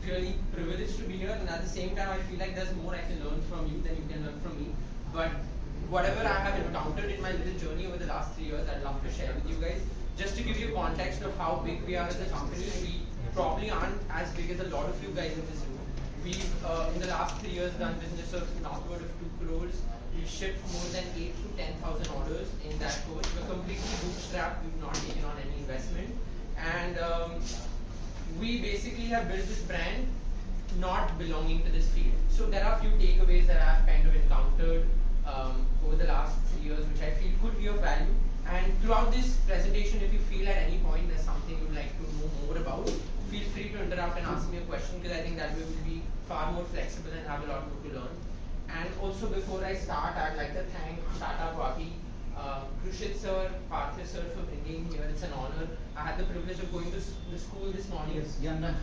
really privileged to be here, and at the same time, I feel like there's more I can learn from you than you can learn from me. But whatever I have encountered in my little journey over the last 3 years, I'd love to share with you guys. Just to give you context of how big we are as a company, we probably aren't as big as a lot of you guys in this room. We've, in the last 3 years, done business of northward of 2 crores. We've shipped more than 8 to 10,000 orders in that course. We're completely bootstrapped. We've not taken on any investment. And we basically have built this brand not belonging to this field. So there are a few takeaways that I've kind of encountered over the last 3 years, which I feel could be of value. And throughout this presentation, if you feel at any point there's something you'd like to know more about, feel free to interrupt and ask me a question, because I think that way we'll be far more flexible and have a lot more to learn. And also, before I start, I'd like to thank Tata Waki, Krushit sir, Partha sir for bringing me here. It's an honor. I had the privilege of going to the school this morning. Yes, Yanna.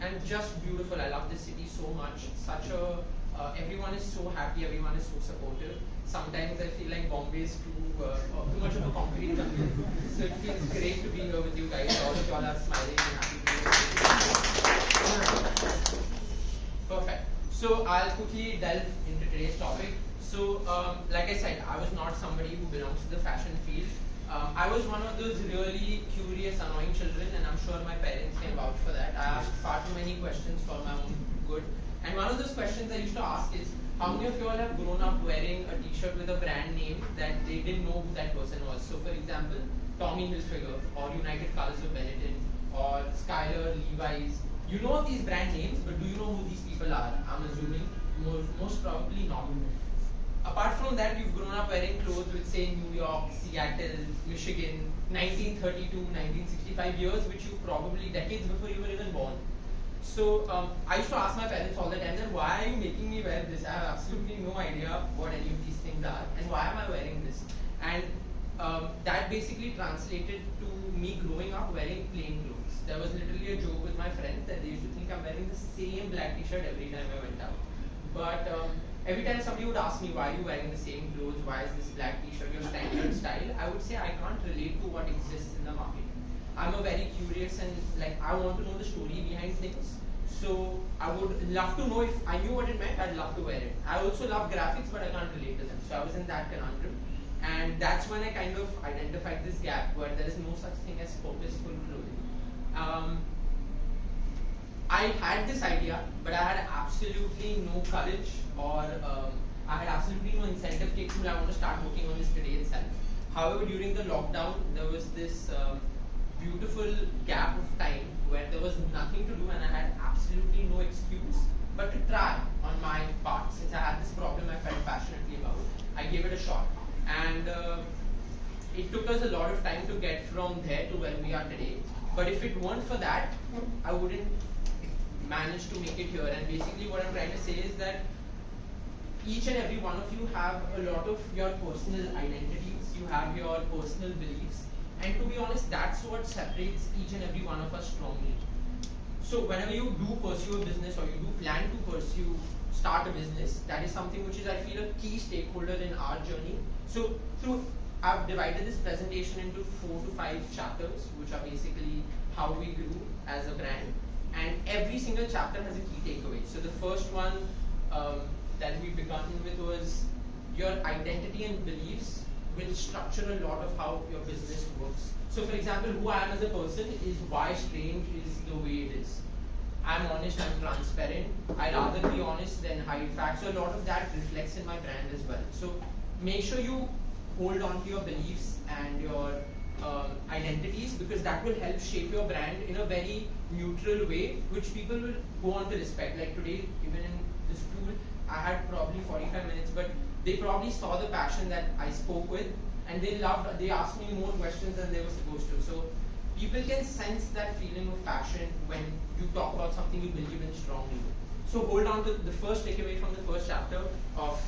And just beautiful. I love this city so much. Such a everyone is so happy. Everyone is so supportive. Sometimes I feel like Bombay is too much of a concrete jungle. So it feels great to be here with you guys. All of y'all are smiling and happy to be here. Perfect. So I'll quickly delve into today's topic. So like I said, I was not somebody who belongs to the fashion field. I was one of those really curious, annoying children, and I'm sure my parents can vouch for that. I asked far too many questions for my own good. And one of those questions I used to ask is, how many of you all have grown up wearing a t-shirt with a brand name that they didn't know who that person was? So for example, Tommy Hilfiger, or United Colors of Benetton, or Skyler, Levi's. You know these brand names, but do you know who these people are? I'm assuming most probably not. Apart from that, you've grown up wearing clothes with, say, New York, Seattle, Michigan, 1932, 1965 years, which you probably decades before you were even born. So I used to ask my parents all the time, then why are you making me wear this? I have absolutely no idea what any of these things are, and why am I wearing this? And that basically translated to me growing up wearing plain clothes. There was literally a joke with my friends that they used to think I'm wearing the same black t-shirt every time I went out. But every time somebody would ask me, why are you wearing the same clothes, why is this black t-shirt your standard style, I would say I can't relate to what exists in the market. I'm a very curious and I want to know the story behind things. So I would love to know, if I knew what it meant, I'd love to wear it. I also love graphics, but I can't relate to them. So I was in that conundrum. And that's when I kind of identified this gap where there is no such thing as purposeful clothing. I had this idea, but I had absolutely no courage, or I had absolutely no incentive kick to I want to start working on this today itself. However, during the lockdown, there was this beautiful gap of time where there was nothing to do, and I had absolutely no excuse but to try on my part. Since I had this problem I felt passionately about, I gave it a shot. And it took us a lot of time to get from there to where we are today. But if it weren't for that, I wouldn't manage to make it here. And basically what I'm trying to say is that each and every one of you have a lot of your personal identities, you have your personal beliefs, and to be honest, that's what separates each and every one of us strongly. So whenever you do pursue a business, or you do plan to start a business, that is something which is, I feel, a key stakeholder in our journey. So I've divided this presentation into 4 to 5 chapters, which are basically how we grew as a brand. And every single chapter has a key takeaway. So the first one that we began with was your identity and beliefs will structure a lot of how your business works. So for example, who I am as a person is why Strange is the way it is. I'm honest, I'm transparent. I'd rather be honest than hide facts. So a lot of that reflects in my brand as well. So make sure you hold on to your beliefs and your identities, because that will help shape your brand in a very neutral way, which people will go on to respect. Like today, even in this tool, I had probably 45 minutes, but they probably saw the passion that I spoke with, and they asked me more questions than they were supposed to. So people can sense that feeling of passion when you talk about something you believe in strongly. So hold on to the first takeaway from the first chapter of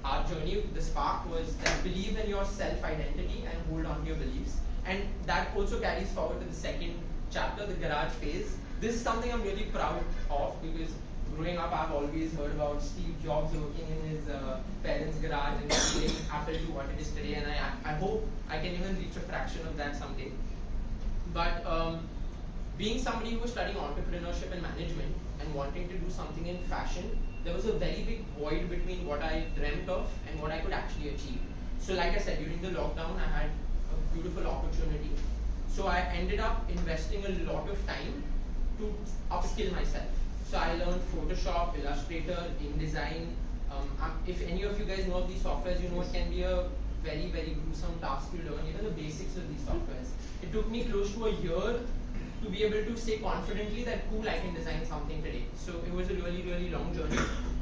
our journey. The spark was that believe in your self-identity and hold on to your beliefs. And that also carries forward to the second chapter, the garage phase. This is something I'm really proud of, because growing up, I've always heard about Steve Jobs working in his parents' garage and making Apple to what it is today, and I hope I can even reach a fraction of that someday. But being somebody who was studying entrepreneurship and management and wanting to do something in fashion, there was a very big void between what I dreamt of and what I could actually achieve. So like I said, during the lockdown, I had a beautiful opportunity. So I ended up investing a lot of time to upskill myself. So I learned Photoshop, Illustrator, InDesign. If any of you guys know of these softwares, you know it can be a very, very gruesome task to learn, even the basics of these softwares. It took me close to a year to be able to say confidently that cool, I can design something today. So it was a really, really long journey.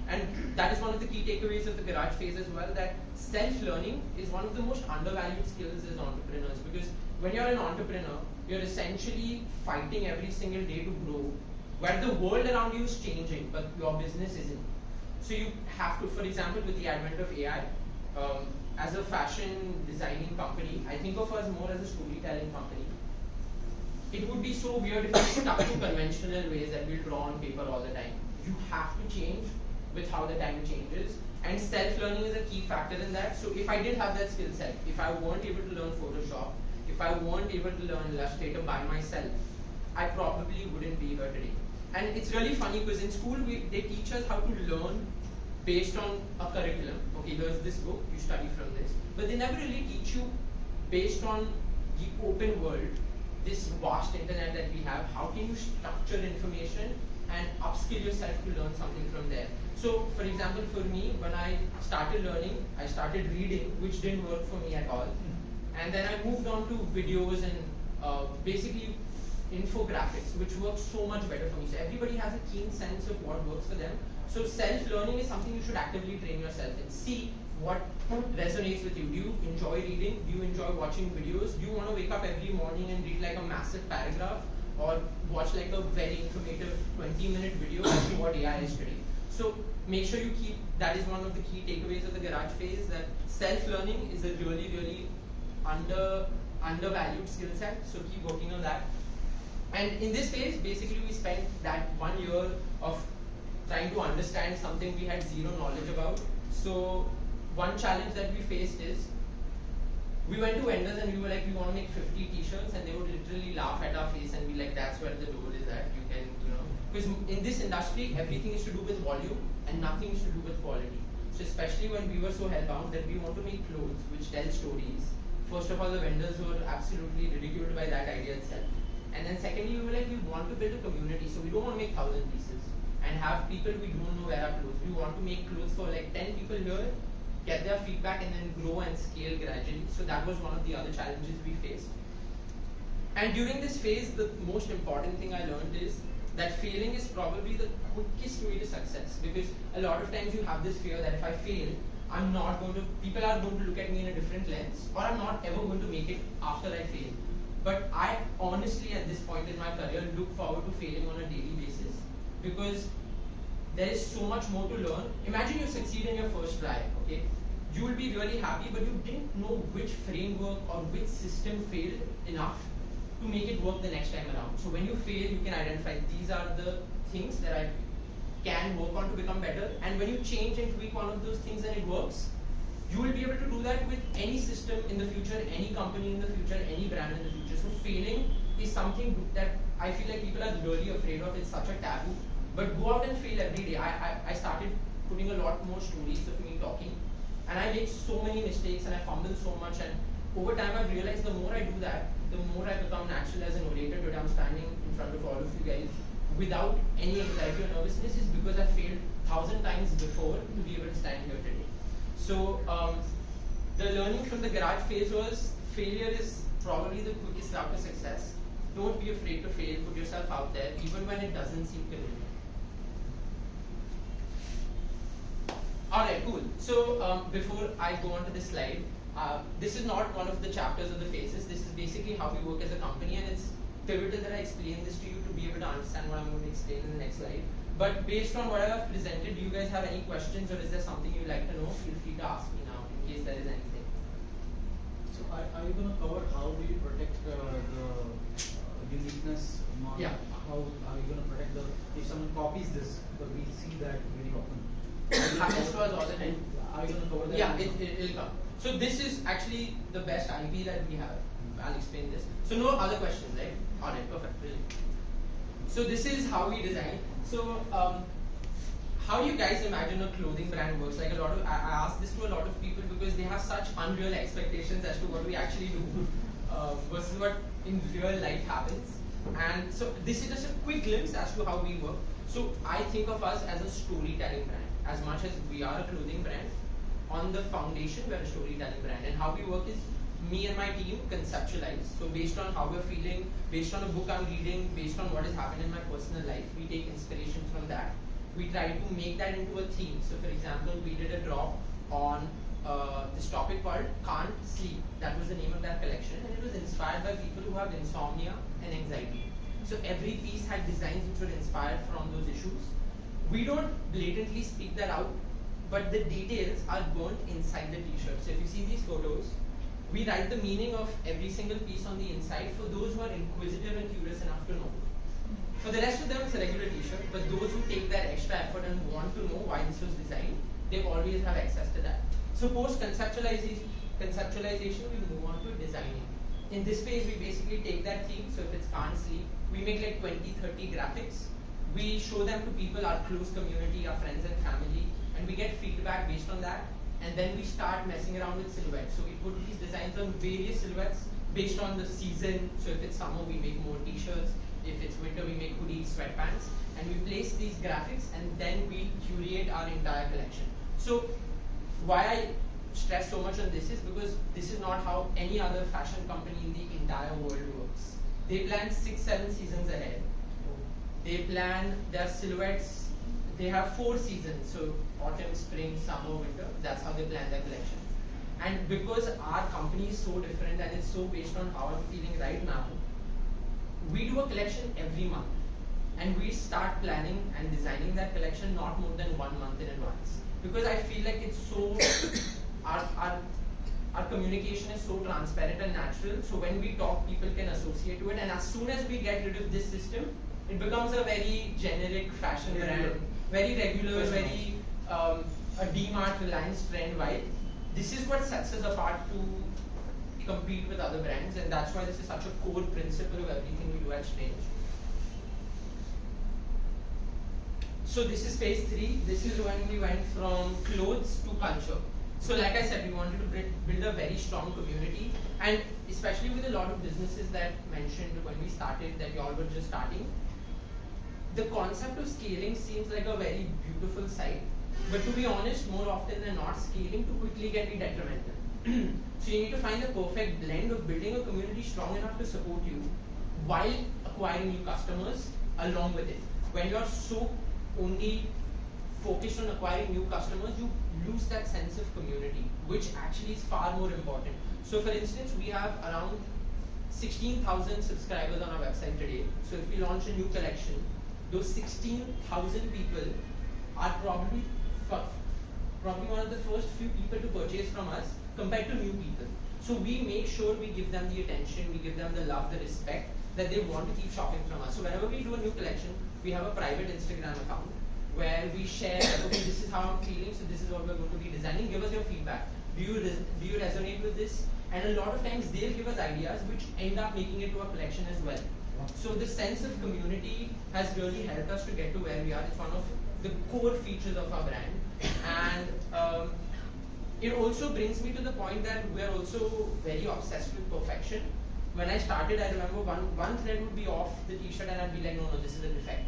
And that is one of the key takeaways of the garage phase as well, that self-learning is one of the most undervalued skills as entrepreneurs, because when you're an entrepreneur, you're essentially fighting every single day to grow, where the world around you is changing, but your business isn't. So you have to, for example, with the advent of AI, as a fashion designing company, I think of us more as a storytelling company. It would be so weird if we stuck to conventional ways that we'll draw on paper all the time. You have to change with how the time changes, and self-learning is a key factor in that. So if I did have that skill set, if I weren't able to learn Photoshop, if I weren't able to learn Illustrator by myself, I probably wouldn't be here today. And it's really funny because in school they teach us how to learn based on a curriculum. Okay, here's this book, you study from this. But they never really teach you based on the open world, this vast internet that we have, how can you structure information and upskill yourself to learn something from there. So for example, for me, when I started learning, I started reading, which didn't work for me at all. And then I moved on to videos and basically infographics, which works so much better for me. So everybody has a keen sense of what works for them. So self-learning is something you should actively train yourself in. See what resonates with you. Do you enjoy reading? Do you enjoy watching videos? Do you want to wake up every morning and read like a massive paragraph, or watch like a very informative 20-minute video as to what AI is today? So make sure you keep, that is one of the key takeaways of the garage phase, that self-learning is a really, really undervalued skill set. So keep working on that. And in this phase, basically we spent that 1 year of trying to understand something we had zero knowledge about. So one challenge that we faced is, we went to vendors and we were like, we want to make 50 t-shirts, and they would literally laugh at our face and be like, that's where the door is at, you can, you know. Because in this industry, everything is to do with volume and nothing is to do with quality. So especially when we were so hellbound that we want to make clothes which tell stories. First of all, the vendors were absolutely ridiculed by that idea itself. And then secondly, we were like, we want to build a community, so we don't want to make 1,000 pieces and have people we don't know wear our clothes. We want to make clothes for like 10 people here, get their feedback, and then grow and scale gradually. So that was one of the other challenges we faced. And during this phase, the most important thing I learned is that failing is probably the quickest way to success, because a lot of times you have this fear that if I fail, I'm not going to, people are going to look at me in a different lens, or I'm not ever going to make it after I fail. But I honestly, at this point in my career, look forward to failing on a daily basis, because there is so much more to learn. Imagine you succeed in your first try, okay? You will be really happy, but you didn't know which framework or which system failed enough to make it work the next time around. So when you fail, you can identify these are the things that I can work on to become better. And when you change and tweak one of those things and it works, you will be able to do that with any system in the future, any company in the future, any brand in the future. So failing is something that I feel like people are really afraid of. It's such a taboo. But go out and fail every day. I started putting a lot more stories of me talking, and I make so many mistakes and I fumble so much, and over time I've realized the more I do that, the more I become natural as an orator. Today I'm standing in front of all of you guys without any anxiety or nervousness, is because I failed 1,000 times before to be able to stand here today. So the learning from the garage phase was, failure is probably the quickest route to success. Don't be afraid to fail, put yourself out there, even when it doesn't seem convenient. Alright, cool. So before I go on to this slide, this is not one of the chapters of the phases. This is basically how we work as a company, and it's pivotal that I explain this to you to be able to understand what I'm going to explain in the next slide. But based on what I have presented, do you guys have any questions, or is there something you'd like to know? Feel free to ask me now in case there is anything. So are you going to cover how do you protect the uniqueness? Yeah. How are you going to protect the, if someone copies this, but we see that very often. It happens to us all the time. Are you going to cover that? Yeah, it'll come. So this is actually the best IP that we have. I'll explain this. So no other questions, right? Alright, perfect. Brilliant. So this is how we design. So how do you guys imagine a clothing brand works? Like I ask this to a lot of people because they have such unreal expectations as to what we actually do versus what in real life happens. And so this is just a quick glimpse as to how we work. So I think of us as a storytelling brand. As much as we are a clothing brand, on the foundation we're a storytelling brand. And how we work is me and my team conceptualize. So based on how we're feeling, based on a book I'm reading, based on what has happened in my personal life, we take inspiration from that. We try to make that into a theme. So for example, we did a drop on this topic called Can't Sleep. That was the name of that collection, and it was inspired by people who have insomnia and anxiety. So every piece had designs which were inspired from those issues. We don't blatantly speak that out, but the details are burnt inside the t-shirt. So if you see these photos, we write the meaning of every single piece on the inside for those who are inquisitive and curious enough to know. For the rest of them, it's a regular t-shirt, but those who take that extra effort and want to know why this was designed, they always have access to that. So post conceptualization, we move on to designing. In this phase, we basically take that theme. So if it's Can't Sleep, we make like 20, 30 graphics. We show them to people, our close community, our friends and family, and we get feedback based on that. And then we start messing around with silhouettes. So we put these designs on various silhouettes based on the season. So if it's summer, we make more t-shirts. If it's winter, we make hoodies, sweatpants. And we place these graphics, and then we curate our entire collection. So why I stress so much on this is because this is not how any other fashion company in the entire world works. They plan 6, 7 seasons ahead. They plan their silhouettes. They have 4 seasons, so autumn, spring, summer, winter. That's how they plan their collection. And because our company is so different and it's so based on how I'm feeling right now, we do a collection every month. And we start planning and designing that collection not more than 1 month in advance. Because I feel like it's so, our communication is so transparent and natural. So when we talk, people can associate to it. And as soon as we get rid of this system, it becomes a very generic fashion brand, very regular, very a D-Mart, Reliance trend vibe. This is what sets us apart to compete with other brands, and that's why this is such a core principle of everything we do at Strange. So this is phase 3. This is when we went from clothes to culture. So like I said, we wanted to build a very strong community, and especially with a lot of businesses that mentioned when we started that y'all were just starting, the concept of scaling seems like a very beautiful sight, but to be honest, more often than not, scaling too quickly can be detrimental. So you need to find the perfect blend of building a community strong enough to support you while acquiring new customers along with it. When you're so only focused on acquiring new customers, you lose that sense of community, which actually is far more important. So for instance, we have around 16,000 subscribers on our website today. So if we launch a new collection, those 16,000 people are probably one of the first few people to purchase from us compared to new people. So we make sure we give them the attention, we give them the love, the respect that they want to keep shopping from us. So whenever we do a new collection, we have a private Instagram account where we share, okay, this is how I'm feeling, so this is what we're going to be designing. Give us your feedback. Do you resonate with this? And a lot of times they'll give us ideas which end up making it to a collection as well. So the sense of community has really helped us to get to where we are. It's one of the core features of our brand. And it also brings me to the point that we're also very obsessed with perfection. When I started, I remember one thread would be off the t-shirt and I'd be like, no, this is a defect.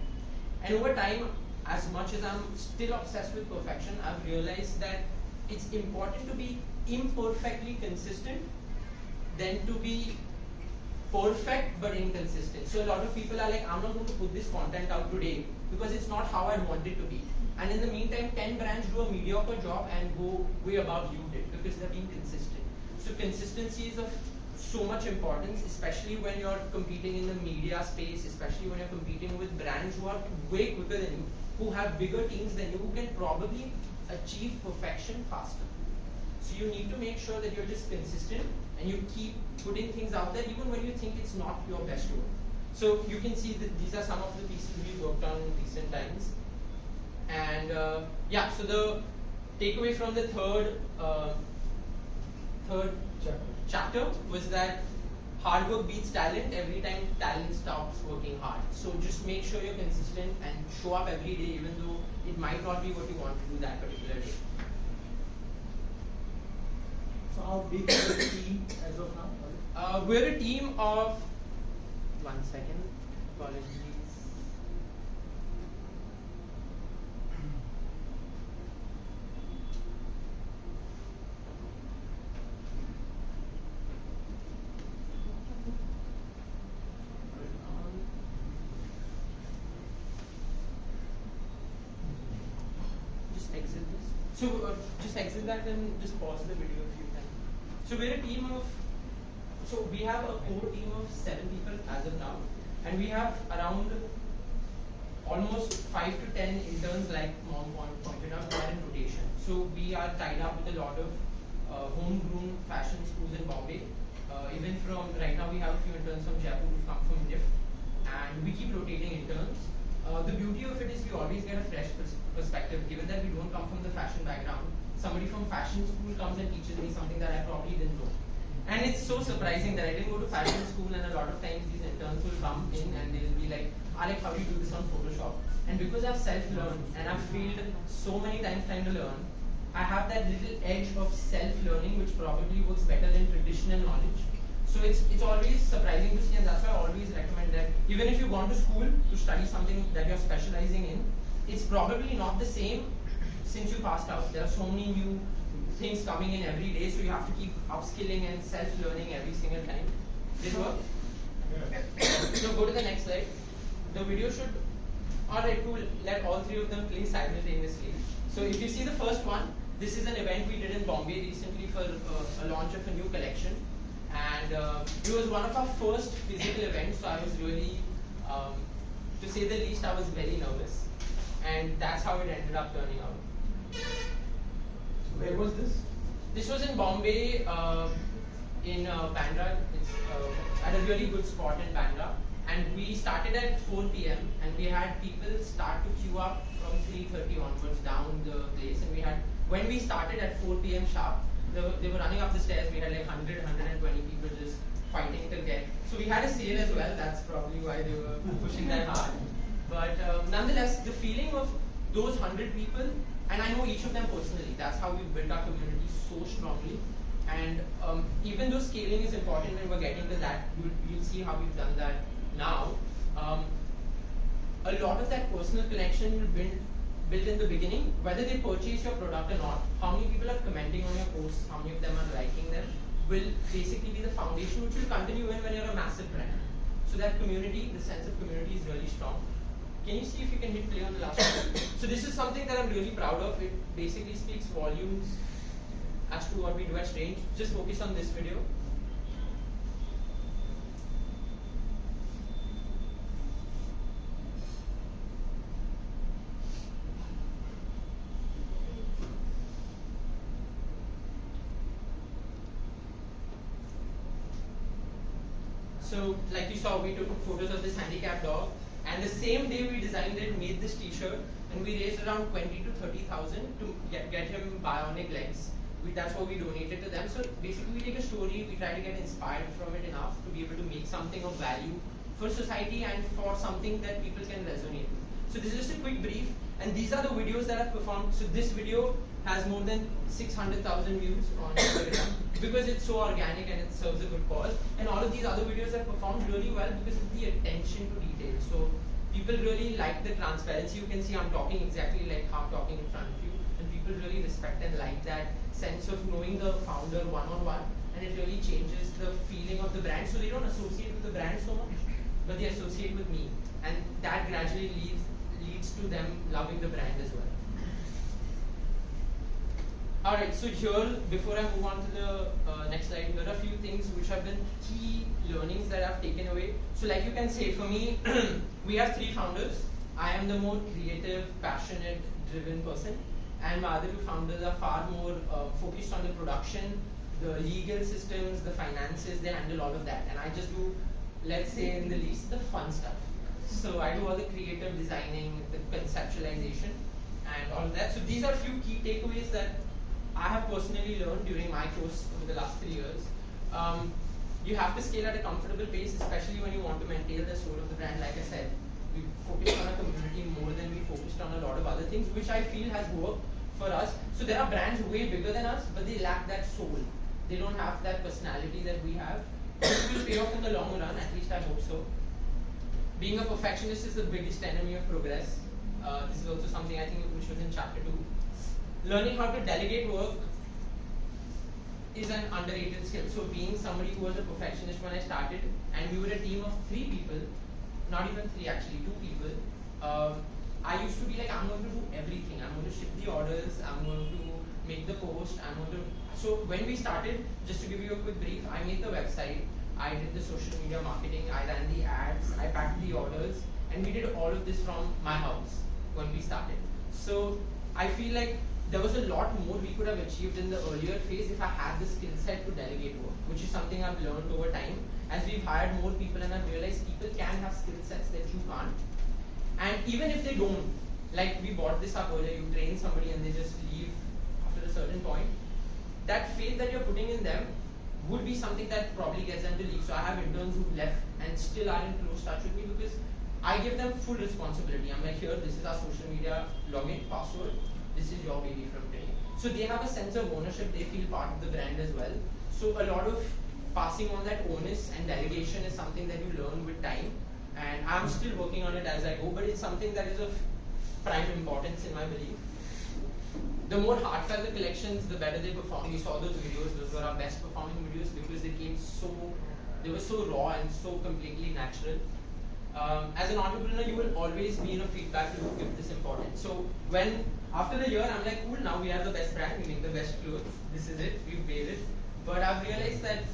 And over time, as much as I'm still obsessed with perfection, I've realized that it's important to be imperfectly consistent than to be perfect but inconsistent. So a lot of people are like, I'm not going to put this content out today because it's not how I want it to be. And in the meantime, 10 brands do a mediocre job and go way above you did because they're being consistent. So consistency is of so much importance, especially when you're competing in the media space, especially when you're competing with brands who are way quicker than you, who have bigger teams than you, who can probably achieve perfection faster. So you need to make sure that you're just consistent and you keep putting things out there even when you think it's not your best work. So you can see that these are some of the pieces we worked on in recent times. And yeah, so the takeaway from the third chapter was that hard work beats talent every time talent stops working hard. So just make sure you're consistent and show up every day, even though it might not be what you want to do that particular day. So how big is the team as of now? We're a team of, 1 second, apologies. Just exit this. So just exit that and just pause the video a few times. So we're a team of, so we have a core team of 7 people as of now, and we have around almost 5 to 10 interns, like Mom pointed out, who are in rotation. So we are tied up with a lot of homegrown fashion schools in Bombay. Even from right now, we have a few interns from Jaipur who come from NIF, and we keep rotating interns. The beauty of it is we always get a fresh perspective, given that we don't come from the fashion background. Somebody from fashion school comes and teaches me something that I probably didn't know. And it's so surprising that I didn't go to fashion school, and a lot of times these interns will come in and they'll be like, Aaliq, how do you do this on Photoshop? And because I've self-learned and I've failed so many times trying to learn, I have that little edge of self-learning which probably works better than traditional knowledge. So it's always surprising to see, and that's why I always recommend that even if you've gone to school to study something that you're specializing in, it's probably not the same since you passed out. There are so many new things coming in every day, so you have to keep upskilling and self-learning every single time. Did it work? Yeah. So go to the next slide. The video should, alright, to let all 3 of them play simultaneously. So if you see the first one, this is an event we did in Bombay recently for a launch of a new collection. And it was one of our first physical events, so I was really, to say the least, I was very nervous. And that's how it ended up turning out. Where was this? This was in Bombay, in Bandra. It's at a really good spot in Bandra. And we started at 4 p.m. and we had people start to queue up from 3:30 onwards down the place. And we had, when we started at 4 p.m. sharp, they were running up the stairs. We had like 100, 120 people just fighting to get. So we had a sale as well. That's probably why they were pushing that hard. But nonetheless, the feeling of those 100 people, and I know each of them personally, that's how we built our community so strongly. And even though scaling is important when we're getting to that, you'll see how we've done that now. A lot of that personal connection will build in the beginning, whether they purchase your product or not. How many people are commenting on your posts, how many of them are liking them, will basically be the foundation which will continue when you're a massive brand. So that community, the sense of community is really strong. Can you see if you can hit play on the last one? So this is something that I'm really proud of. It basically speaks volumes as to what we do at Strange. Just focus on this video. So, like you saw, we took photos of this handicapped dog, and the same day we designed it, made this T-shirt, and we raised around 20 to 30,000 to get him bionic legs. That's what we donated to them. So basically, we take a story, we try to get inspired from it enough to be able to make something of value for society and for something that people can resonate with. So this is just a quick brief, and these are the videos that I've performed. So this video has more than 600,000 views on Instagram because it's so organic and it serves a good cause. And all of these other videos have performed really well because of the attention to detail. So people really like the transparency. You can see I'm talking exactly like how I'm talking in front of you, and people really respect and like that sense of knowing the founder one-on-one, and it really changes the feeling of the brand. So they don't associate with the brand so much, but they associate with me, and that gradually leads to them loving the brand as well. Alright, so here, before I move on to the next slide, here are a few things which have been key learnings that I've taken away. So like you can say, for me, we have 3 founders. I am the more creative, passionate, driven person, and my other 2 founders are far more focused on the production, the legal systems, the finances. They handle all of that, and I just do, let's say in the least, the fun stuff. So I do all the creative designing, the conceptualization, and all of that. So these are a few key takeaways that I have personally learned during my course over the last 3 years. You have to scale at a comfortable pace, especially when you want to maintain the soul of the brand. Like I said, we focused on a community more than we focused on a lot of other things, which I feel has worked for us. So there are brands way bigger than us, but they lack that soul. They don't have that personality that we have. This will pay off in the long run, at least I hope so. Being a perfectionist is the biggest enemy of progress. This is also something I think which was in chapter 2. Learning how to delegate work is an underrated skill. So being somebody who was a perfectionist when I started, and we were a team of 3 people, not even 3 actually, 2 people, I used to be like, I'm going to do everything. I'm going to ship the orders, I'm going to make the post, I'm going to... So when we started, just to give you a quick brief, I made the website, I did the social media marketing, I ran the ads, I packed the orders, and we did all of this from my house when we started. So I feel like there was a lot more we could have achieved in the earlier phase if I had the skill set to delegate work, which is something I've learned over time. As we've hired more people and I've realized people can have skill sets that you can't. And even if they don't, like we brought this up earlier, you train somebody and they just leave after a certain point, that faith that you're putting in them would be something that probably gets them to leave. So I have interns who've left and still are in close touch with me because I give them full responsibility. I'm like, here, this is our social media login password. This is your baby from today. So they have a sense of ownership. They feel part of the brand as well. So a lot of passing on that onus and delegation is something that you learn with time. And I'm still working on it as I go, but it's something that is of prime importance in my belief. The more heartfelt the collections, the better they perform. We saw those videos; those were our best performing videos because they were so raw and so completely natural. As an entrepreneur, you will always be in a feedback loop if this important. So when after the year, I'm like, cool, now we have the best brand, we make the best clothes. This is it, we've made it. But I've realized that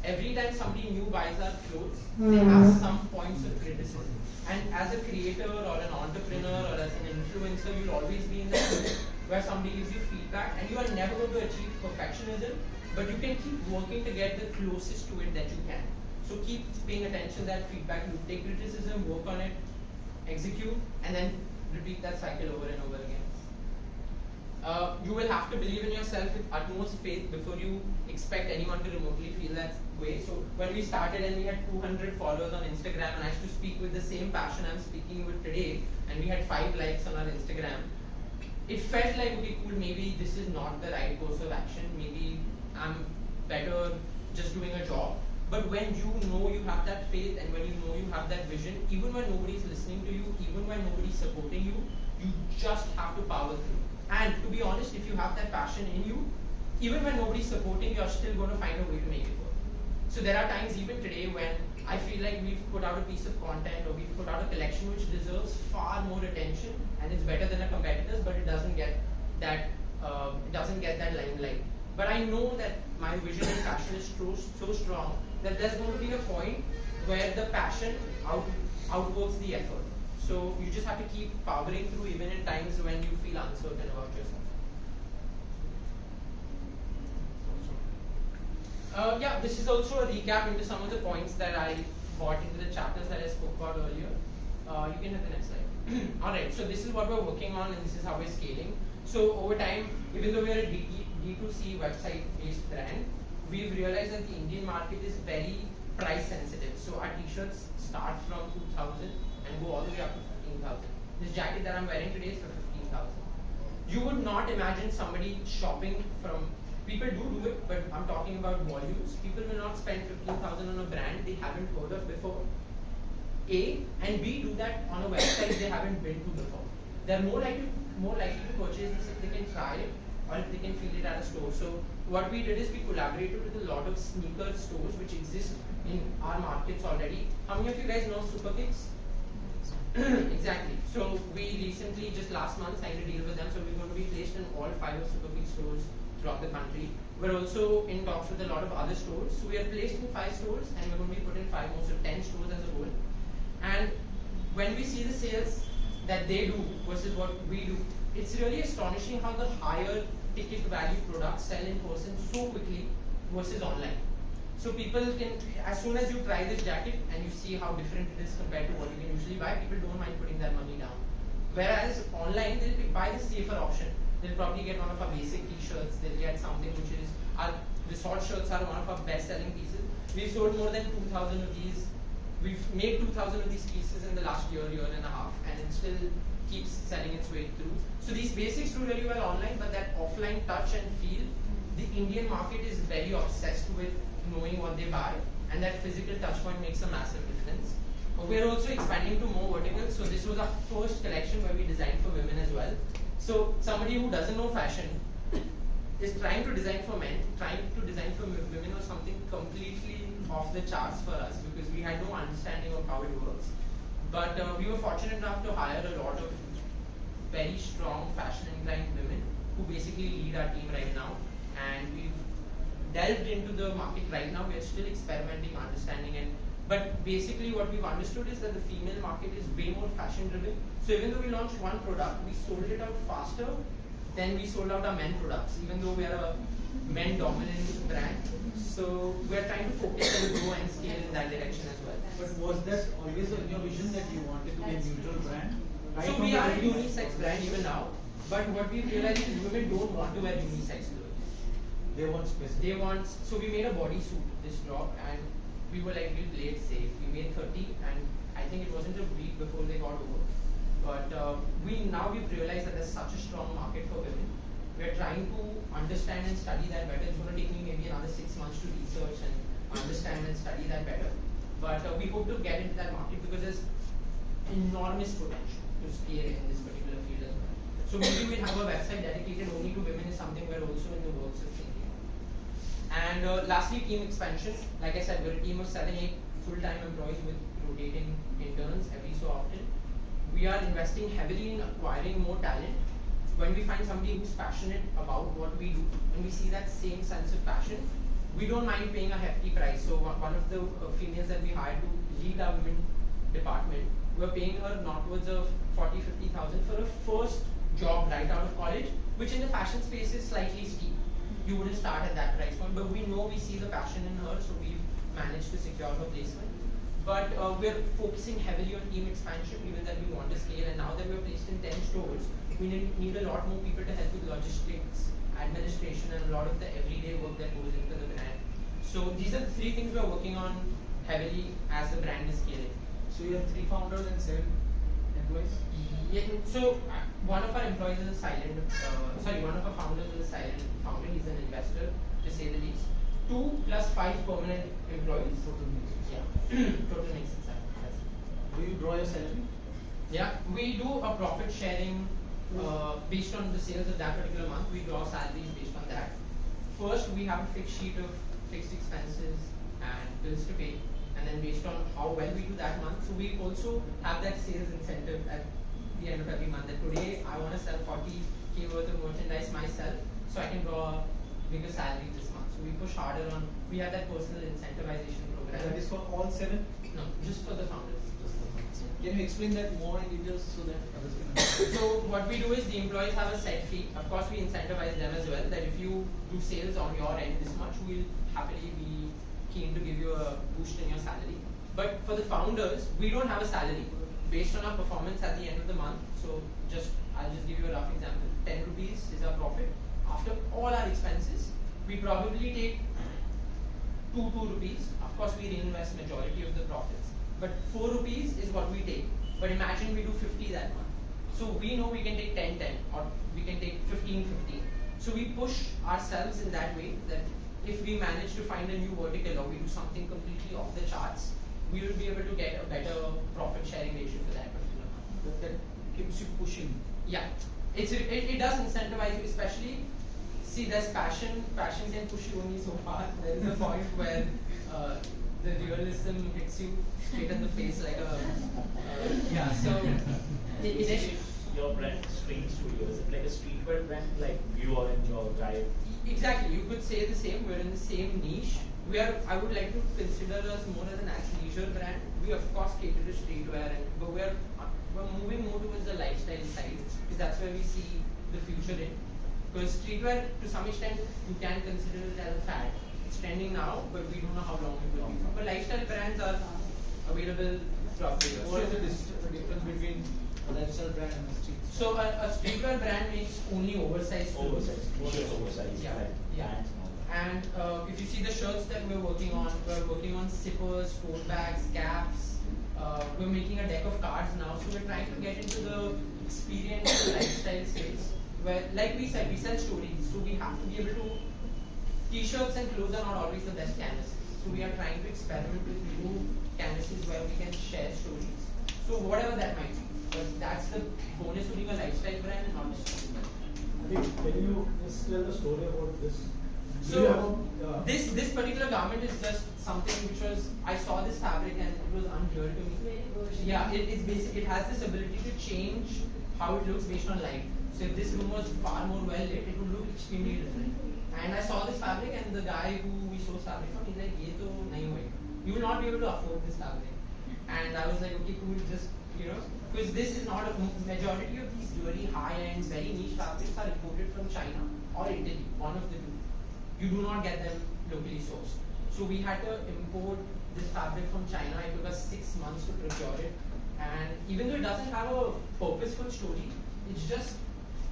every time somebody new buys our clothes, they have some points of criticism. And as a creator or an entrepreneur or as an influencer, you'll always be in that mood where somebody gives you feedback and you are never going to achieve perfectionism, but you can keep working to get the closest to it that you can. So keep paying attention to that feedback loop, take criticism, work on it, execute, and then repeat that cycle over and over again. You will have to believe in yourself with utmost faith before you expect anyone to remotely feel that way. So when we started and we had 200 followers on Instagram and I used to speak with the same passion I'm speaking with today, and we had 5 likes on our Instagram, it felt like, okay, cool, maybe this is not the right course of action, maybe I'm better just doing a job. But when you know you have that faith and when you know you have that vision, even when nobody's listening to you, even when nobody's supporting you, you just have to power through. And to be honest, if you have that passion in you, even when nobody's supporting, you're still going to find a way to make it work. So there are times even today when I feel like we've put out a piece of content or we've put out a collection which deserves far more attention and it's better than a competitor's, but it doesn't get that limelight. But I know that my vision and passion is so strong that there's going to be a point where the passion outworks the effort. So you just have to keep powering through even in times when you feel uncertain about yourself. Yeah, this is also a recap into some of the points that I brought into the chapters that I spoke about earlier. You can hit the next slide. Alright, so this is what we're working on and this is how we're scaling. So over time, even though we're a D2C website-based brand, we've realized that the Indian market is very price sensitive. So our t-shirts start from 2,000 and go all the way up to 15,000. This jacket that I'm wearing today is for 15,000. You would not imagine somebody shopping from, people do it, but I'm talking about volumes. People will not spend 15,000 on a brand they haven't heard of before. A, and B, do that on a website they haven't been to before. They're more likely to purchase this if they can try it or if they can feel it at a store. So what we did is we collaborated with a lot of sneaker stores which exist in our markets already. How many of you guys know Super Kicks? Exactly. So we recently, just last month, signed a deal with them. So we're going to be placed in all 5 of Super Kick stores throughout the country. We're also in talks with a lot of other stores. So we are placed in 5 stores and we're going to be put in 5 more, so 10 stores as a whole. And when we see the sales that they do versus what we do, it's really astonishing how the higher ticket value products sell in person so quickly versus online. So people can, as soon as you try this jacket and you see how different it is compared to what you can usually buy, people don't mind putting their money down. Whereas online, they'll buy the safer option. They'll probably get one of our basic t-shirts, they'll get something which is, our The short shirts are one of our best-selling pieces. We've sold more than 2,000 of these. We've made 2,000 of these pieces in the last year and a half, and it still keeps selling its way through. So these basics do really well online, but that offline touch and feel, the Indian market is very obsessed with knowing what they buy, and that physical touch point makes a massive difference. We're also expanding to more verticals. So this was our first collection where we designed for women as well. So somebody who doesn't know fashion is trying to design for men, trying to design for women was something completely off the charts for us because we had no understanding of how it works. But we were fortunate enough to hire a lot of very strong fashion inclined women who basically lead our team right now. And we've delved into the market right now. We're still experimenting, understanding, but basically what we've understood is that the female market is way more fashion driven. So even though we launched one product, we sold it out faster than we sold out our men products, even though we are a men dominant brand. So we're trying to focus and grow and scale in that direction as well. But was that always in your vision that you wanted to be a neutral brand? Right, so we are a unisex brand even now, but what we've realized is women don't want to wear unisex clothes. They want specific. They want, so we made a bodysuit this drop, and we were like, we'll play it safe. We made 30, and I think it wasn't a week before they got over. But we've realized that there's such a strong market for women. We're trying to understand and study that better. It's going to take me maybe another 6 months to research and understand and study that better. But we hope to get into that market because there's enormous potential to scale in this particular field as well. So maybe we'll have a website dedicated only to women is something we're also in the works of thinking. And lastly, team expansion. Like I said, we're a team of 7-8 full-time employees with rotating interns every so often. We are investing heavily in acquiring more talent. When we find somebody who's passionate about what we do, and we see that same sense of passion, we don't mind paying a hefty price. So one of the females that we hired to lead our women department, we're paying her northwards of 40,000-50,000 for a first job right out of college, which in the fashion space is slightly steep. You wouldn't start at that price point, but we know we see the passion in her, so we've managed to secure her placement. But we're focusing heavily on team expansion, given that we want to scale, and now that we're placed in 10 stores, we need a lot more people to help with logistics, administration, and a lot of the everyday work that goes into the brand. So these are the 3 things we're working on heavily as the brand is scaling. So you have 3 founders and 7 employees? Yeah, so one of our employees is a silent, one of our founders is a silent founder. He's an investor, to say the least. 2 plus 5 permanent employees. Total mix. Yeah, total makes sense. Do you draw your salary? Yeah, we do a profit sharing based on the sales of that particular month. We draw salaries based on that. First, we have a fixed sheet of fixed expenses and bills to pay, and then based on how well we do that month. So we also have that sales incentive at the end of every month. That today I want to sell 40K worth of merchandise myself, so I can draw a bigger salary this month. So we push harder on. We have that personal incentivization program. That is for all 7? No, just for the founders. Can you explain that more in details so that others can understand? So what we do is the employees have a set fee. Of course, we incentivize them as well. That if you do sales on your end this much, we'll happily be keen to give you a boost in your salary. But for the founders, we don't have a salary based on our performance at the end of the month. So I'll just give you a rough example. 10 rupees is our profit. After all our expenses, we probably take 2 rupees. Of course, we reinvest majority of the profits. But 4 rupees is what we take. But imagine we do 50 that month. So we know we can take 10, or we can take 15. So we push ourselves in that way that if we manage to find a new vertical or we do something completely off the charts, we will be able to get a better profit sharing ratio for that particular month. That keeps you pushing. Yeah, it does incentivize you, especially. See, there's passion. Passion can push you only so far. There is a point where the realism hits you straight in the face like a yeah. So your brand Street Studio, is it like a streetwear brand like you Orange or Drive? Exactly, you could say the same. We're in the same niche. I would like to consider us more as an athleisure brand. We of course cater to streetwear, but we're moving more towards the lifestyle side because that's where we see the future in. Because streetwear, to some extent, you can consider it as a fad. It's trending now, but we don't know how long it will be. But lifestyle brands are available throughout the year. What is the difference between a lifestyle brand and a street? So a streetwear brand makes only oversized clothes. Oversized. Oversized. Yeah. Right. Yeah. And if you see the shirts that we're working on zippers, tote bags, caps. We're making a deck of cards now, so we're trying to get into the experiential lifestyle space where, like we said, we sell stories, so we have to be able to. T-shirts and clothes are not always the best canvases, so we are trying to experiment with new canvases where we can share stories. So whatever that might be, but that's the bonus of being a lifestyle brand and not just a brand. I think, can you just tell the story about this? So this particular garment is just something which was, I saw this fabric and it was unreal to me. Yeah, it's basic. It has this ability to change how it looks based on light. So if this room was far more well lit, it would look extremely different. And I saw this fabric, and the guy who we sourced fabric from, he's like, "Ye to nahi hoega. You will not be able to afford this fabric." And I was like, "Okay, cool, just because this is not a majority of these really high-end, very niche fabrics are imported from China or Italy, one of the two. You do not get them locally sourced. So we had to import this fabric from China. It took us 6 months to procure it. And even though it doesn't have a purposeful story, it's just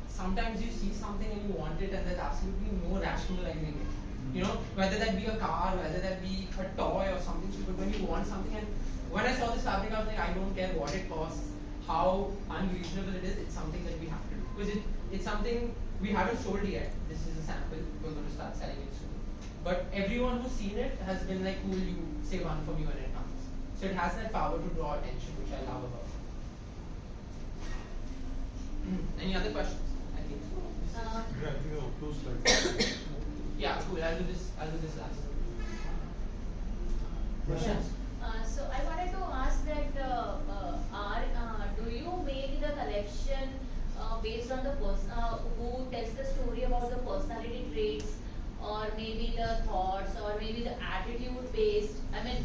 sometimes you see something and you want it and there's absolutely no rationalizing it. Whether that be a car, whether that be a toy or something stupid, when you want something. And when I saw this fabric, I was like, I don't care what it costs, how unreasonable it is, it's something that we have to do. Because it's something we haven't sold yet. This is a sample. We're going to start selling it soon. But everyone who's seen it has been like, cool, you say one for me when it comes. So it has that power to draw attention, which I love about it. Any other questions? I think so. Yeah, I think there were 2 slides. Yeah, cool. I'll do this last. Questions? So I wanted to ask that do you make the collection based on the person who tells the story about the personality traits, or maybe the thoughts, or maybe the attitude based? I mean,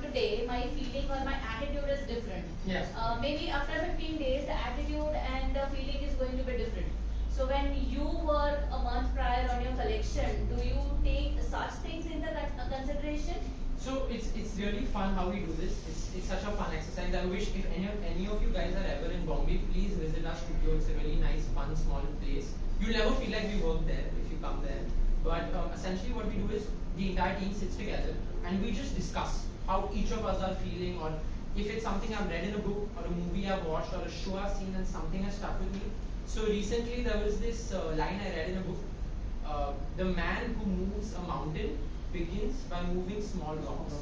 today my feeling or my attitude is different. Yes. Maybe after 15 days the attitude and the feeling is going to be different. So when you were a month prior on your collection, do you take such things into consideration? So it's really fun how we do this. It's such a fun exercise. I wish if any of you guys are ever in Bombay, please visit our studio. It's a really nice, fun, small place. You'll never feel like we work there if you come there. But essentially what we do is the entire team sits together and we just discuss how each of us are feeling, or if it's something I've read in a book or a movie I've watched or a show I've seen and something has stuck with me. So recently there was this line I read in a book. The man who moves a mountain begins by moving small rocks.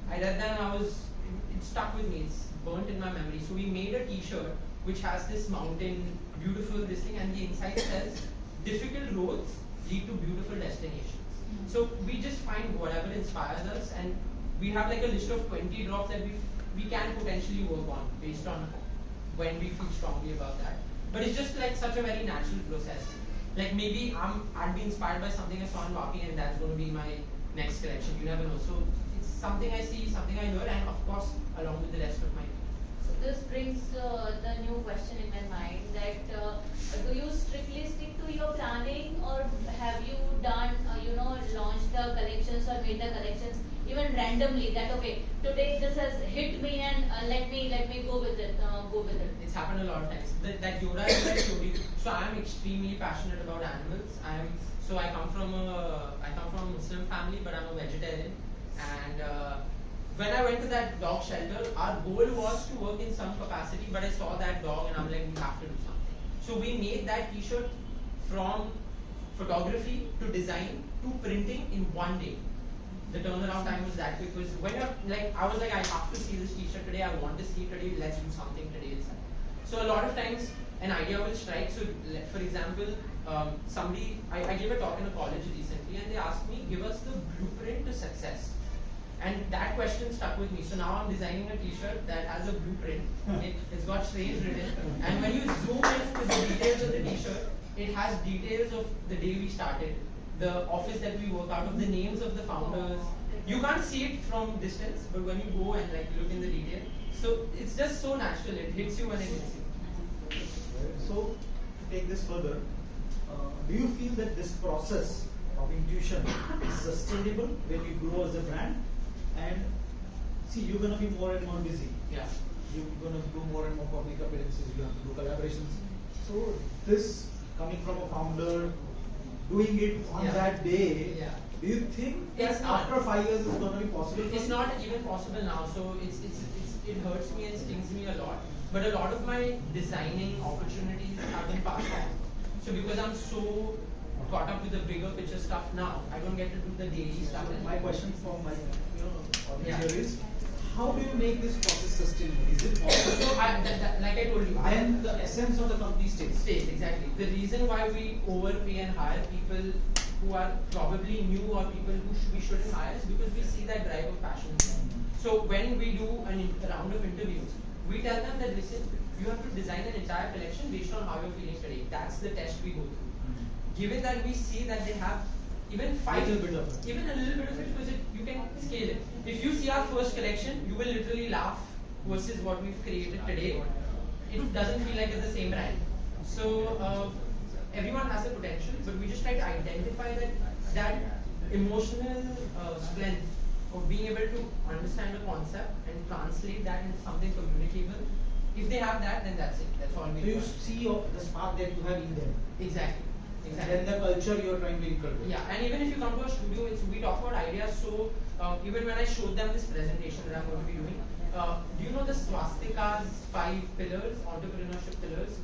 I read that and it stuck with me. It's burnt in my memory. So we made a t-shirt which has this mountain, beautiful this thing, and the inside says, difficult roads lead to beautiful destinations. So we just find whatever inspires us, and we have like a list of 20 drops that we can potentially work on based on when we feel strongly about that. But it's just like such a very natural process. Like maybe I'd be inspired by something I saw in walking, and that's going to be my next collection. You never know. So it's something I see, something I learn, and of course along with the rest of my team. So this brings the new question in my mind that do you strictly stick to your planning, or have you done launched the collections or made the collections even randomly, that okay, today this has hit me and let me go with it. It's happened a lot of times. That Yoda is that story. So I'm extremely passionate about animals. I come from a Muslim family, but I'm a vegetarian. And when I went to that dog shelter, our goal was to work in some capacity, but I saw that dog and I'm like, we have to do something. So we made that t-shirt from photography to design to printing in one day. The turnaround time was that quick, because when I was like, I have to see this t-shirt today, I want to see it today, let's do something today itself. So a lot of times an idea will strike. So for example, I gave a talk in a college recently and they asked me, give us the blueprint to success. And that question stuck with me. So now I'm designing a t-shirt that has a blueprint. It's got strange written. And when you zoom into the details of the t-shirt, it has details of the day we started, the office that we work out of, the names of the founders. You can't see it from distance, but when you go and look in the detail, so it's just so natural. It hits you when it hits you. So to take this further, do you feel that this process of intuition is sustainable when you grow as a brand? And see, you're going to be more and more busy. Yeah. You're going to do more and more public appearances. You have to do collaborations. So this coming from a founder doing it on Yeah. that day, Yeah. do you think It's that not. after 5 years it's going to be possible? for It's you? not even possible now, so it hurts me and stings me a lot. But a lot of my designing opportunities have been passed on. So because I'm so caught up with the bigger picture stuff now, I don't get to do the daily stuff. My question for my audience Yeah. here is, how do you make this process sustainable? Is it possible? So like I told you, Then the essence of the company stays. stays exactly. The reason why we overpay and hire people who are probably new or people who we shouldn't hire is because we see that drive of passion. So when we do a round of interviews, we tell them that listen, you have to design an entire collection based on how you're feeling today. That's the test we go through. Given that we see that they have even Little bit of it. even a little bit of it, because you can scale it. If you see our first collection, you will literally laugh versus what we've created today. It doesn't feel like it's the same brand. So everyone has the potential, but we just try to identify that emotional strength of being able to understand the concept and translate that into something communicable. If they have that, then that's it. That's all So we you do. see the spark that you have in them. Exactly. And Exactly. then the culture you are trying to inculcate. Yeah, and even if you come to a studio, we talk about ideas. So even when I showed them this presentation that I'm going to be doing, do you know the swastika's 5 pillars, entrepreneurship pillars?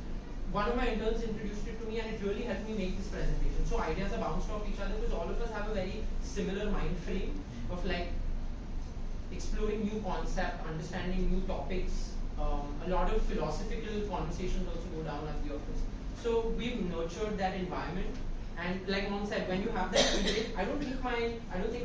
One of my interns introduced it to me, and it really helped me make this presentation. So ideas are bounced off each other because all of us have a very similar mind frame of like exploring new concept, understanding new topics. A lot of philosophical conversations also go down at the office. So we've nurtured that environment, and like Mom said, when you have that spirit, I don't think of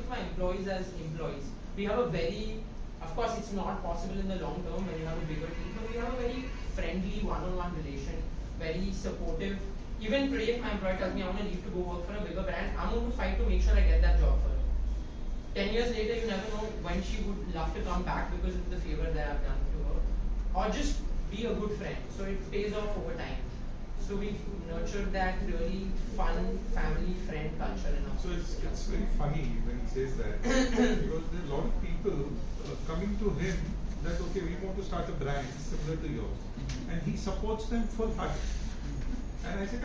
my employees as employees. We have a very, of course, it's not possible in the long term when you have a bigger team, but we have a very friendly one-on-one relation, very supportive. Even today, if my employee tells me I want to leave to go work for a bigger brand, I'm going to fight to make sure I get that job for her. 10 years later, you never know when she would love to come back because of the favor that I've done to her, or just be a good friend. So it pays off over time. So we've nurtured that really fun family friend culture in our So it's very funny when he says that because there are a lot of people coming to him that okay, we want to start a brand similar to yours, and he supports them full heart. And I said,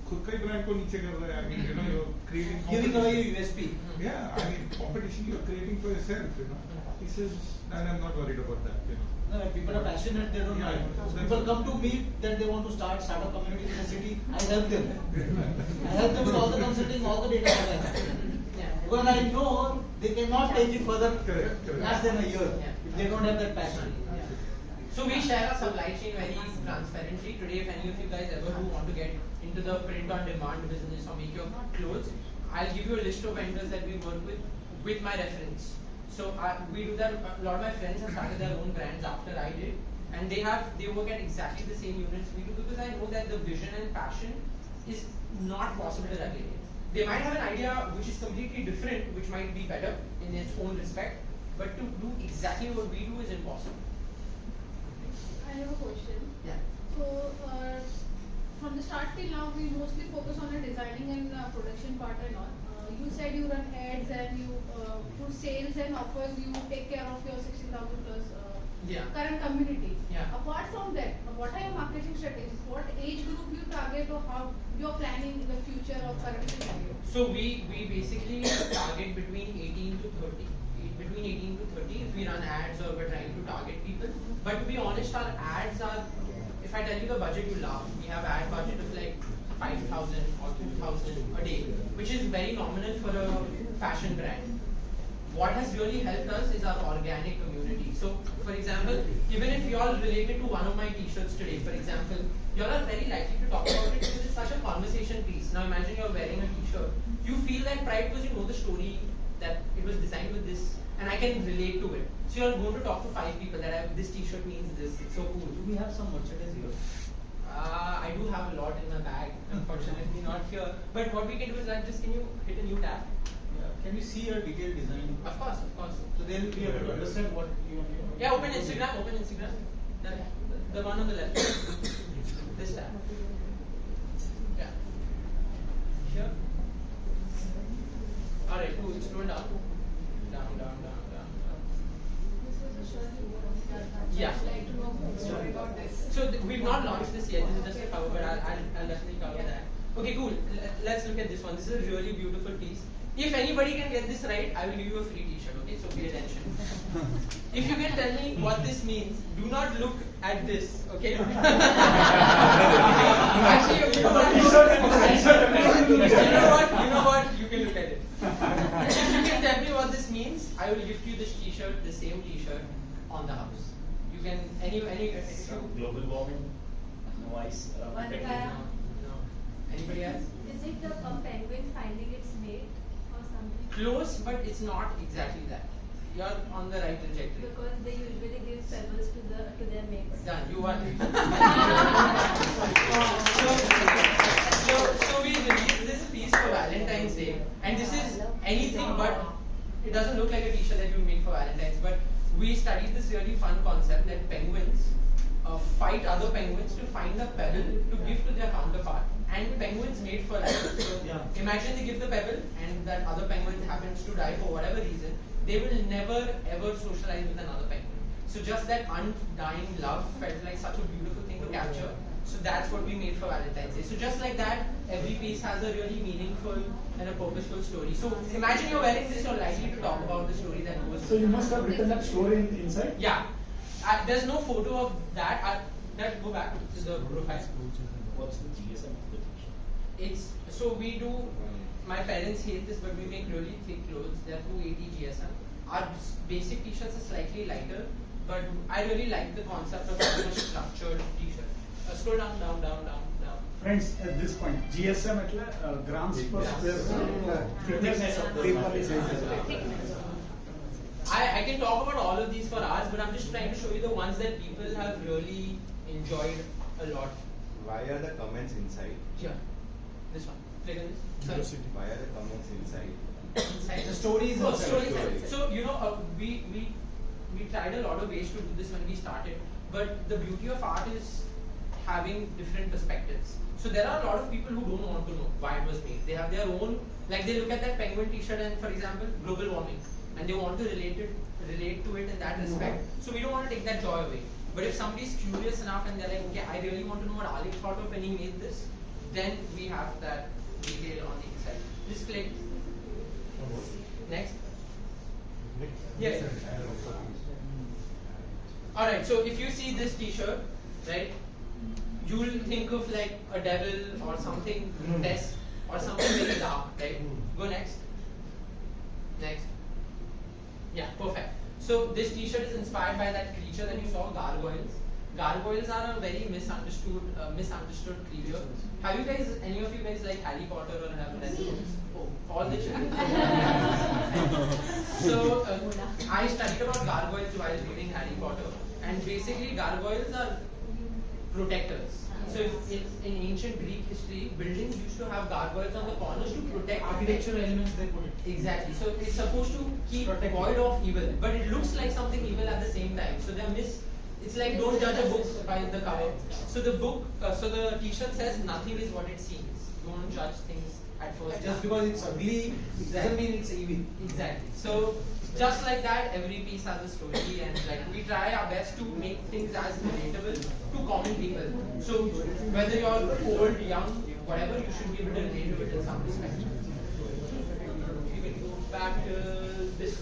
खुद का ही brand को नीचे कर रहा है. I mean, you know, you're creating Giving away competition. your USP. Yeah, I mean, competition you're creating for yourself. You know, he says, and I'm not worried about that. You know. No, when people are passionate, they don't Yeah, mind. that's People what- come to me that they want to start startup community in the city. I help them. I help them with all the consulting, all the data that I have. Yeah. Because I know they cannot take it further Correct, correct. less than a year Yeah. if they don't have that passion. Yeah. So we share our supply chain very transparently. Today, if any of you guys ever do want to get into the print on demand business or make your clothes, I'll give you a list of vendors that we work with my reference. So we do that. A lot of my friends have started their own brands after I did, and they work at exactly the same units we do because I know that the vision and passion is not possible to replicate. They might have an idea which is completely different, which might be better in its own respect, but to do exactly what we do is impossible. I have a question. Yeah. So, from the start till now, we mostly focus on the designing and production part and all. You said you run ads and you do sales and offers. You take care of your 60,000 plus Yeah. current community. Yeah. Apart from that, what are your marketing strategies? What age group you target, or how you're planning the future of current scenario? So we basically target between 18 to 30. Between 18 to 30 if we run ads or we're trying to target people. But to be honest, our ads are, if I tell you the budget, you laugh. We have ad budget of like 5,000 or 2,000 a day, which is very nominal for a fashion brand. What has really helped us is our organic community. So, for example, even if you all related to one of my t-shirts today, for example, you all are very likely to talk about it because it's such a conversation piece. Now imagine you're wearing a t-shirt. You feel that pride because you know the story that it was designed with this, and I can relate to it. So you're going to talk to 5 people that this t-shirt means this. It's so cool. Do we have some merchandise here? I do have a lot in my bag, unfortunately not here. But what we can do is that just can you hit a new tab? Yeah. Can we see your detailed design? Of course, of course. So they will be able to understand what you want. Yeah, open Instagram, open Instagram. The one on the left. This tab. Yeah. Here. Alright, cool. Scroll down. Down. This was a shirt you wore on that. Yeah. I'd like to know more about this. So we've not launched this yet. This is just a cover, but I'll definitely cover that. Okay. Okay, cool. Let's look at this one. This is a really beautiful piece. If anybody can get this right, I will give you a free t-shirt, okay? So pay attention. If you can tell me what this means, do not look at this, okay? Actually, you know what? You know what? You can look at it. If you can tell me what this means, I will gift you this t-shirt, the same t-shirt, on the house. You can, if you, Global warming, no ice around the One country. guy. no. Anybody else? Is it the penguin finding its mate or something? Close, but it's not exactly that. You're on the right trajectory. Because they usually give pebbles to their mates. Done. You won. So we released this piece for Valentine's Day, and this is anything but. It doesn't look like a t-shirt that you make for Valentine's, but we studied this really fun concept that penguins fight other penguins to find a pebble to give to their counterpart, and penguins mate for life. So imagine they give the pebble, and that other penguin happens to die for whatever reason. They will never ever socialize with another penguin. So just that undying love felt like such a beautiful thing to capture. So that's what we made for Valentine's Day. So just like that, every piece has a really meaningful and a purposeful story. So imagine you're wearing this, you're likely to talk about the story that goes. So you must have written that story inside? Yeah. There's no photo of that. Go back to the profile. What's the GSM of the t-shirt? It's so we do. My parents hate this, but we make really thick clothes. They're 280 GSM. Our basic t-shirts are slightly lighter, but I really like the concept of having a structured t-shirt. Scroll down. Friends, at this point, GSM grams per square thickness of the paper is I can talk about all of these for hours, but I'm just trying to show you the ones that people have really enjoyed a lot. Why are the comments inside? Here, this one. Click on this. Sorry. Why are the comments inside? Inside. The story is Oh, inside. story is inside. So we tried a lot of ways to do this when we started, but the beauty of art is having different perspectives. So there are a lot of people who don't want to know why it was made. They have their own, like they look at that penguin t-shirt and, for example, global warming, and they want to relate to it in that respect. So we don't want to take that joy away. But if somebody's curious enough and they're like, okay, I really want to know what Aaliq thought of when he made this, then we have that detail on the inside. Just click. Next. Yes. Alright, so if you see this t-shirt, right, you will think of like a devil or something grotesque or something very dark, right? Go next. Next. Yeah, perfect. So this t-shirt is inspired by that creature that you saw, gargoyles. Gargoyles are a very misunderstood creature. Have you guys, any of you guys like Harry Potter or have read books? Oh, all the children. So I studied about gargoyles while reading Harry Potter, and basically gargoyles are protectors. So in ancient Greek history, buildings used to have gargoyles on the corners to protect Architectural elements they put it. Exactly. So it's supposed to keep void of evil, but it looks like something evil at the same time. So it's like don't judge a book by the cover. So the t-shirt says nothing is what it seems. Don't judge things at first. Just because it's ugly, it doesn't mean it's evil. Exactly. So just like that, every piece has a story, and like we try our best to make things as relatable to common people. So whether you're old, young, whatever, you should be able to relate to it in some respect. We will go back to this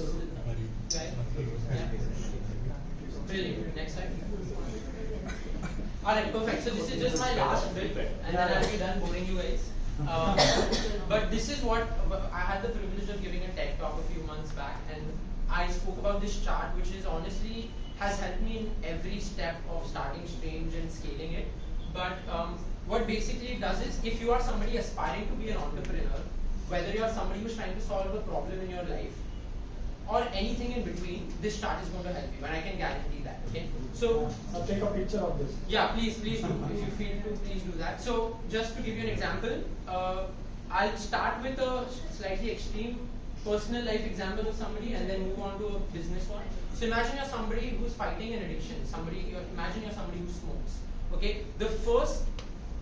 guy. Yeah. Brilliant. Next slide. Alright, perfect. So this is just my last bit, and then I'll be done boring you guys. But this is what I had the privilege of giving a TED talk a few months back, and I spoke about this chart, which is honestly has helped me in every step of starting Strange and scaling it. But what basically it does is, if you are somebody aspiring to be an entrepreneur, whether you are somebody who's trying to solve a problem in your life or anything in between, this chart is going to help you, and I can guarantee that. Okay. So I'll take a picture of this. yeah, please do. If you feel to, please do that. So just to give you an example, I'll start with a slightly extreme personal life example of somebody, and then move on to a business one. So imagine you're somebody who's fighting an addiction. Imagine you're somebody who smokes. Okay. The first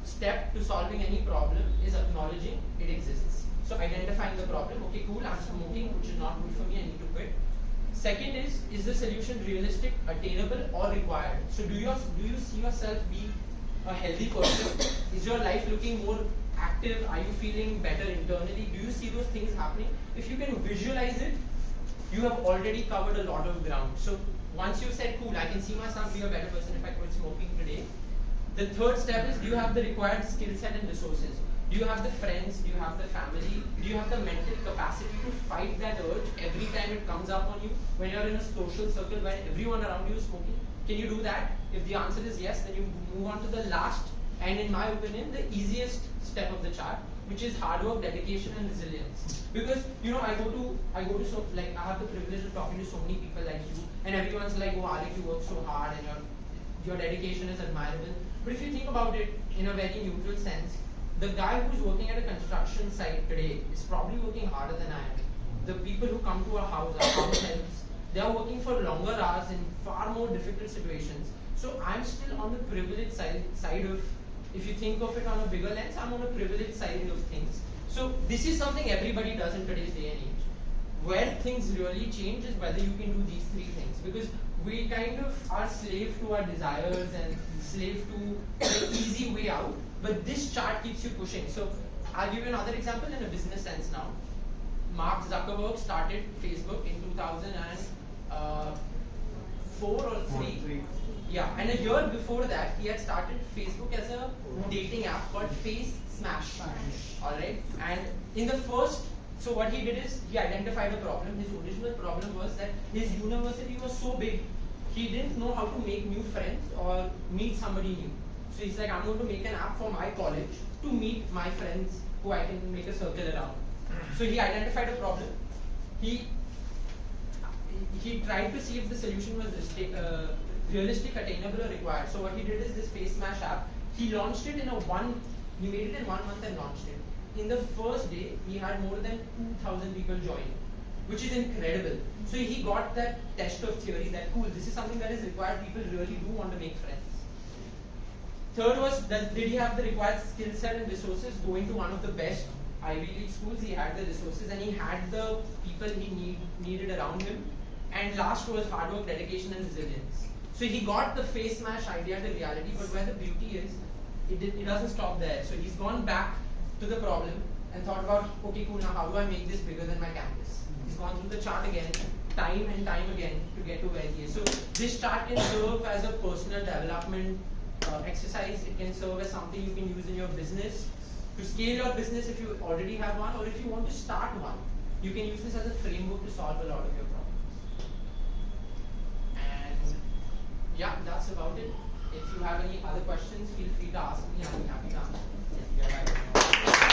step to solving any problem is acknowledging it exists. So identifying the problem. Okay, cool. I'm smoking, which is not good for me. I need to quit. Second is the solution realistic, attainable, or required? So do you see yourself be a healthy person? Is your life looking more active? Are you feeling better internally? Do you see those things happening? If you can visualize it, you have already covered a lot of ground. So once you've said, cool, I can see myself be a better person if I quit smoking today. The third step is, do you have the required skill set and resources? Do you have the friends? Do you have the family? Do you have the mental capacity to fight that urge every time it comes up on you? When you're in a social circle where everyone around you is smoking, can you do that? If the answer is yes, then you move on to the last, and in my opinion, the easiest step of the chart, which is hard work, dedication, and resilience. Because I go to so like I have the privilege of talking to so many people like you, and everyone's like, oh, Aaliq, you work so hard, and your dedication is admirable. But if you think about it in a very neutral sense, the guy who's working at a construction site today is probably working harder than I am. The people who come to our house helps, they are working for longer hours in far more difficult situations. So I'm still on the privileged side of, if you think of it on a bigger lens, I'm on a privileged side of things. So this is something everybody does in today's day and age. Where things really change is whether you can do these three things. Because we kind of are slave to our desires and slave to the easy way out. But this chart keeps you pushing. So I'll give you another example in a business sense now. Mark Zuckerberg started Facebook in 2004 or 3. Yeah, and a year before that, he had started Facebook as a dating app called Face Smash. Alright, and in the first, so what he did is he identified a problem. His original problem was that his university was so big, he didn't know how to make new friends or meet somebody new. So he's like, I'm going to make an app for my college to meet my friends who I can make a circle around. So he identified a problem. He tried to see if the solution was realistic, attainable, or required. So what he did is this Face Smash app. He launched it he made it in 1 month and launched it. In the first day, he had more than 2,000 people join, which is incredible. So he got that test of theory that, cool, this is something that is required. People really do want to make friends. Third was, did he have the required skill set and resources? Going to one of the best Ivy League schools, he had the resources and he had the people he needed around him. And last was hard work, dedication, and resilience. So he got the Face Smash idea to reality, but where the beauty is, it doesn't stop there. So he's gone back to the problem and thought about, okay, cool, now how do I make this bigger than my campus? He's gone through the chart again, time and time again, to get to where he is. So this chart can serve as a personal development exercise. It can serve as something you can use in your business to scale your business if you already have one, or if you want to start one. You can use this as a framework to solve a lot of your problems. And yeah, that's about it. If you have any other questions, feel free to ask me. I'll be happy to answer. Yeah, bye.